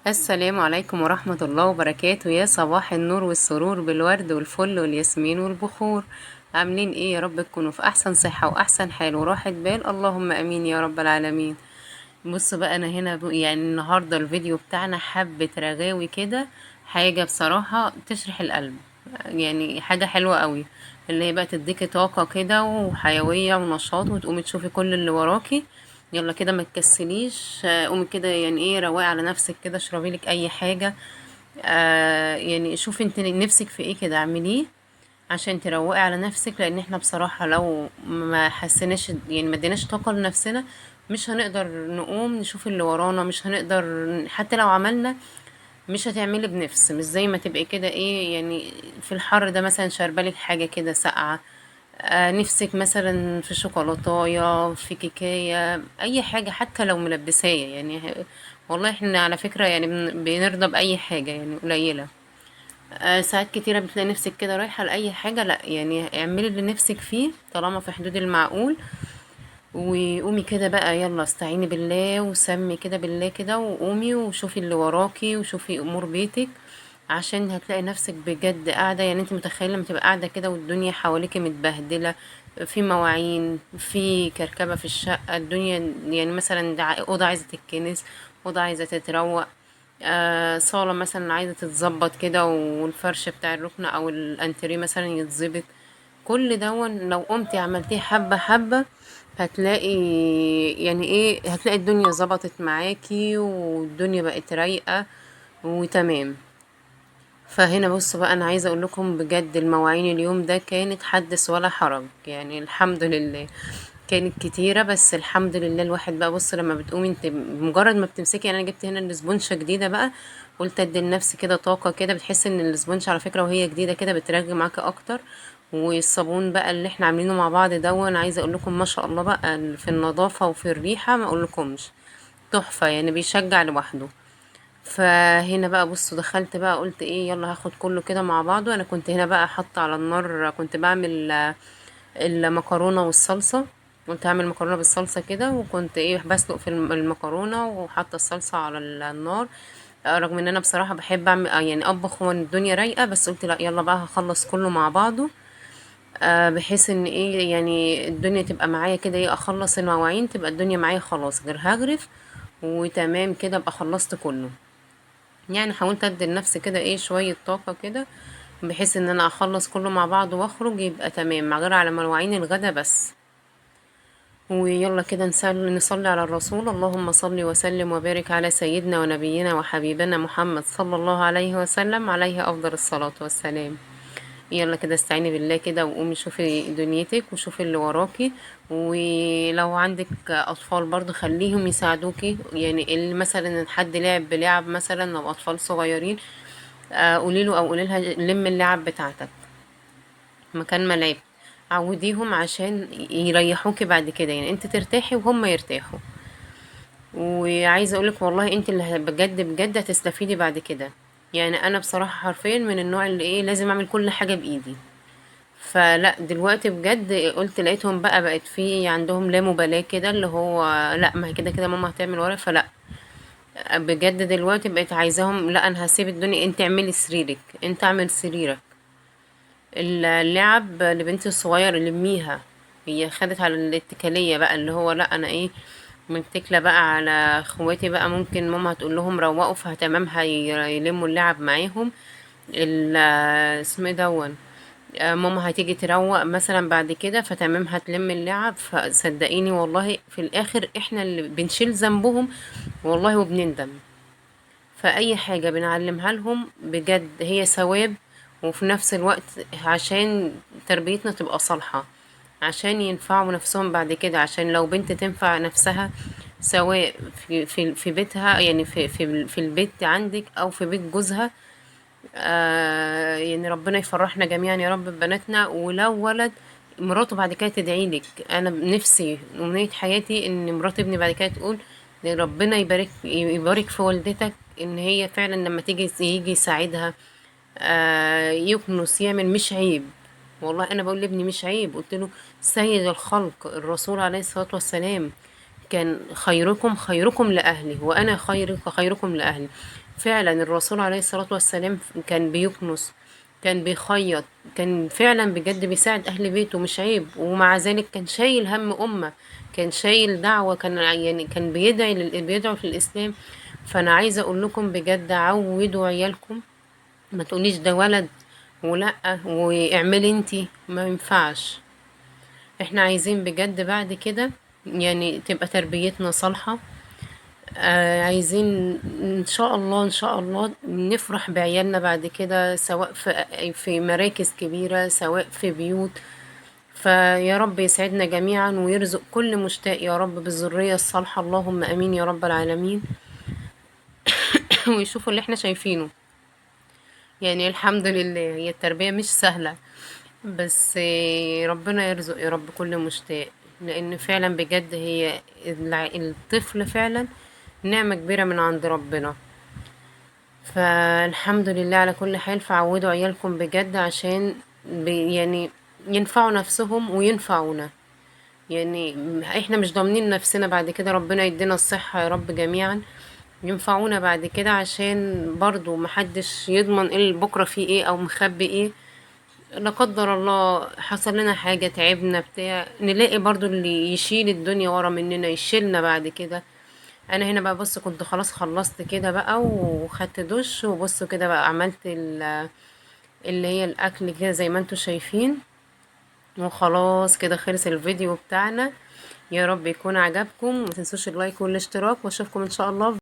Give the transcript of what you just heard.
السلام عليكم ورحمة الله وبركاته. يا صباح النور والسرور بالورد والفل والياسمين والبخور. عاملين ايه؟ يا رب تكونوا في احسن صحة واحسن حال وراحة بال، اللهم امين يا رب العالمين. بص بقى، انا هنا يعني النهاردة الفيديو بتاعنا حبة رغاوي كده، حاجة بصراحة تشرح القلب. يعني حاجة حلوة قوي، اللي هي بقى تديكي طاقة كده وحيوية ونشاط، وتقومي تشوفي كل اللي وراكي. يلا كده ما تكسليش، قومي كده، يعني ايه، روقي على نفسك كده، اشربي لك اي حاجة. يعني شوفي انت نفسك في ايه كده اعمليه عشان تروقي على نفسك، لان احنا بصراحة لو ما حسناش، يعني ما اديناش طاقة لنفسنا، مش هنقدر نقوم نشوف اللي ورانا، مش هنقدر. حتى لو عملنا مش هتعملي بنفس، مش زي ما تبقي كده ايه، يعني في الحر ده مثلا شاربالك حاجة كده ساقعة، نفسك مثلا في شوكولاتاية، في كيكاية، اي حاجة حتى لو ملبساية يعني. والله احنا على فكرة يعني بنرضى بأي حاجة يعني قليلة. ساعات كتيرة بتلاقي نفسك كده رايحة لأي حاجة، لأ يعني اعملي اللي نفسك فيه طالما في حدود المعقول. وقومي كده بقى، يلا استعيني بالله وسمي كده بالله كده، وقومي وشوفي اللي وراكي وشوفي امور بيتك، عشان هتلاقي نفسك بجد قاعدة. يعني انت متخيلة لما تبقى قاعدة كده والدنيا حواليك متبهدلة، في مواعين، في كركبة في الشقة الدنيا، يعني مثلا أوضة عايزة تتكنس، أوضة عايزة تتروق، صالة مثلا عايزة تتظبط كده، والفرش بتاع الركن أو الأنتريه مثلا يتظبط. كل دون لو قمتي عملتيه حبة حبة، هتلاقي، يعني ايه، هتلاقي الدنيا ظبطت معاكي والدنيا بقت رايقة وتمام. فهنا بص بقى، انا عايزة اقول لكم بجد المواعين اليوم ده كانت حدث ولا حرج، يعني الحمد لله. كانت كتيرة بس الحمد لله. الواحد بقى بص، لما بتقومي انت مجرد ما بتمسكي، يعني انا جبت هنا الاسبونشة جديدة بقى، قلت ادي لنفسي كده طاقة كده. بتحس ان الاسبونشة على فكرة وهي جديدة كده بترغي معاكي اكتر. والصابون بقى اللي احنا عاملينه مع بعض انا عايزة اقول لكم ما شاء الله بقى في النظافة وفي الريحة ما اقولكمش، تحفة يعني، بيشجع لوحده. فهنا بقى بصوا، دخلت بقى قلت ايه، يلا هاخد كله كده مع بعضه. انا كنت هنا بقى حاطه على النار، كنت بعمل المكرونه والصلصه. كنت هعمل مكرونه بالصلصه كده، وكنت ايه بسلق في المكرونه وحاطه الصلصه على النار. رغم ان انا بصراحه بحب اعمل يعني اطبخ وان الدنيا رايقه، بس قلت لا، يلا بقى هخلص كله مع بعضه. بحيث ان ايه، يعني الدنيا تبقى معايا كده، ايه، اخلص المواعين تبقى الدنيا معايا خلاص، غير هغرف وتمام كده ابقى خلصت كله. يعني حاولت ادي لنفسي كده ايه شوية طاقة كده، بحيث ان انا اخلص كله مع بعض واخرج يبقى تمام، مع غير على مواعين الغدا بس. ويلا كده نصلي على الرسول. اللهم صل وسلم وبارك على سيدنا ونبينا وحبيبنا محمد صلى الله عليه وسلم، عليه افضل الصلاة والسلام. يلا كده استعيني بالله كده، وقومي شوفي دنيتك وشوفي اللي وراكي. ولو عندك اطفال برضو خليهم يساعدوكي، يعني اللي مثلا حد لعب بلعب مثلا لو اطفال صغيرين، قولي له او قولي لها لم اللعب بتاعتك مكان ما لعبت. عوديهم عشان يريحوكي بعد كده، يعني انت ترتاحي وهم يرتاحوا. وعايزه اقولك والله انت اللي بجد بجد هتستفيدي بعد كده. يعني انا بصراحه حرفيا من النوع اللي ايه لازم اعمل كل حاجه بايدي. فلا دلوقتي بجد قلت لقيتهم بقت في عندهم لا مبالاة كده، اللي هو لا، ما هي كده كده ماما هتعمل ورا، فلا. بجد دلوقتي بقيت عايزاهم، لا انا هسيب الدنيا، انت اعملي سريرك، انت اعمل سريرك. اللعب لبنتي الصغيرة لميها، هي خدت على الاتكالية بقى، اللي هو لا انا ايه، متكلة بقى على اخواتي بقى، ممكن ماما هتقول لهم روقوا فتمام هيلموا اللعب معاهم. اسمه ايه دون، ماما هتيجي تروق مثلا بعد كده فتمام هتلم اللعب. فصدقيني والله في الاخر احنا اللي بنشيل ذنبهم والله وبنندم. فأي حاجة بنعلمها لهم بجد هي ثواب، وفي نفس الوقت عشان تربيتنا تبقى صالحة، عشان ينفعوا نفسهم بعد كده، عشان لو بنت تنفع نفسها سواء في بيتها، يعني في البيت عندك او في بيت جوزها. يعني ربنا يفرحنا جميعا يا رب ببناتنا. ولو ولد، مراته بعد كده تدعي لك. انا نفسي امنية حياتي ان مرات ابني بعد كده تقول إن ربنا يبارك في والدتك، ان هي فعلا لما يجي يساعدها يكنس يعمل، مش عيب. والله انا بقول لابني مش عيب، قلت له سيد الخلق الرسول عليه الصلاة والسلام كان خيركم خيركم لأهله وأنا خيركم لأهلي. فعلا الرسول عليه الصلاة والسلام كان بيكنس، كان بيخيط، كان فعلا بجد بيساعد أهل بيته، مش عيب. ومع ذلك كان شايل هم أمة، كان شايل دعوة، كان يعني كان بيدعو في الإسلام. فأنا عايزة أقول لكم بجد عودوا عيالكم، ما تقوليش ده ولد ولأ واعملي انتي، ما ينفعش. احنا عايزين بجد بعد كده يعني تبقى تربيتنا صالحة. عايزين ان شاء الله ان شاء الله نفرح بعيالنا بعد كده، سواء في مراكز كبيرة سواء في بيوت. فيا رب يسعدنا جميعا ويرزق كل مشتاق يا رب بالذرية الصالحة، اللهم امين يا رب العالمين. ويشوفوا اللي احنا شايفينه. يعني الحمد لله هي التربية مش سهلة، بس ربنا يرزق يا رب كل مشتاق. لان فعلا بجد هي الطفل فعلا نعمة كبيرة من عند ربنا. فالحمد لله على كل حال. فعودوا عيالكم بجد عشان يعني ينفعوا نفسهم وينفعونا. يعني احنا مش ضامنين نفسنا بعد كده، ربنا يدينا الصحة يا رب جميعا، ينفعونا بعد كده، عشان برضو محدش يضمن ايه بكرة فيه ايه او مخبي ايه. لا قدر الله حصل لنا حاجة تعبنا بتاع، نلاقي برضو اللي يشيل الدنيا ورا مننا يشيلنا بعد كده. انا هنا بقى بص كنت خلاص خلصت كده بقى وخدت دش، وبصوا كده بقى عملت اللي هي الاكل كده زي ما انتوا شايفين. وخلاص كده خلص الفيديو بتاعنا. يا رب يكون عجبكم، ما تنسوش اللايك والاشتراك، واشوفكم ان شاء الله